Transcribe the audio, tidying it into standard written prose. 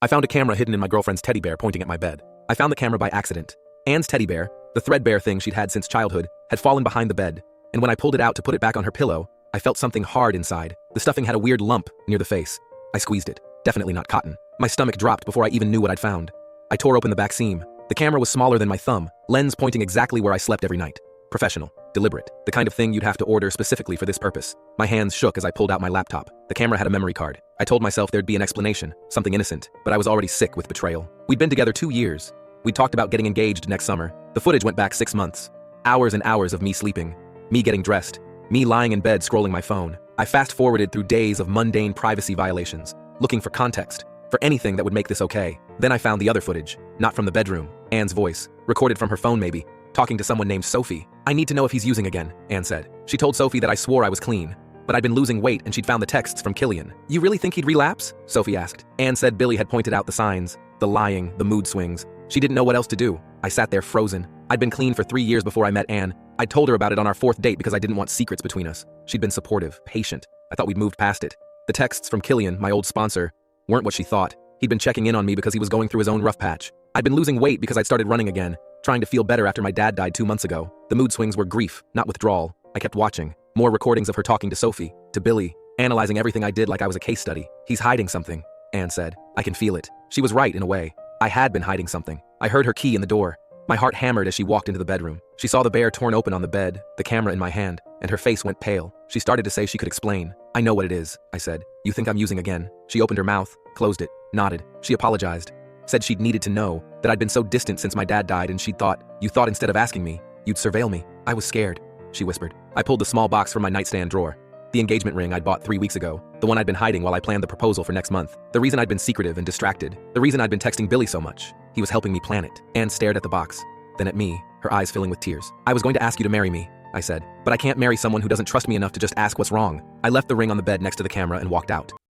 I found a camera hidden in my girlfriend's teddy bear pointing at my bed. I found the camera by accident. Anne's teddy bear, the threadbare thing she'd had since childhood, had fallen behind the bed, and when I pulled it out to put it back on her pillow, I felt something hard inside. The stuffing had a weird lump near the face. I squeezed it. Definitely not cotton. My stomach dropped before I even knew what I'd found. I tore open the back seam. The camera was smaller than my thumb, lens pointing exactly where I slept every night. Professional. Deliberate. The kind of thing you'd have to order specifically for this purpose. My hands shook as I pulled out my laptop. The camera had a memory card. I told myself there'd be an explanation, something innocent, but I was already sick with betrayal. We'd been together 2 years. We'd talked about getting engaged next summer. The footage went back 6 months. Hours and hours of me sleeping, me getting dressed, me lying in bed scrolling my phone. I fast-forwarded through days of mundane privacy violations, looking for context, for anything that would make this okay. Then I found the other footage, not from the bedroom. Anne's voice, recorded from her phone maybe, talking to someone named Sophie. I need to know if he's using again, Anne said. She told Sophie that I swore I was clean, but I'd been losing weight and she'd found the texts from Killian. You really think he'd relapse? Sophie asked. Anne said Billy had pointed out the signs, the lying, the mood swings. She didn't know what else to do. I sat there frozen. I'd been clean for 3 years before I met Anne. I told her about it on our 4th date because I didn't want secrets between us. She'd been supportive, patient. I thought we'd moved past it. The texts from Killian, my old sponsor, weren't what she thought. He'd been checking in on me because he was going through his own rough patch. I'd been losing weight because I'd started running again, trying to feel better after my dad died 2 months ago. The mood swings were grief, not withdrawal. I kept watching. More recordings of her talking to Sophie, to Billy, analyzing everything I did like I was a case study. He's hiding something, Anne said. I can feel it. She was right in a way. I had been hiding something. I heard her key in the door. My heart hammered as she walked into the bedroom. She saw the bear torn open on the bed, the camera in my hand, and her face went pale. She started to say she could explain. I know what it is, I said. You think I'm using again? She opened her mouth, closed it, nodded. She apologized. Said she'd needed to know, that I'd been so distant since my dad died and she'd thought, you thought instead of asking me, you'd surveil me. I was scared, she whispered. I pulled the small box from my nightstand drawer. The engagement ring I'd bought 3 weeks ago, the one I'd been hiding while I planned the proposal for next month. The reason I'd been secretive and distracted, the reason I'd been texting Billy so much. He was helping me plan it. Anne stared at the box, then at me, her eyes filling with tears. I was going to ask you to marry me, I said, but I can't marry someone who doesn't trust me enough to just ask what's wrong. I left the ring on the bed next to the camera and walked out.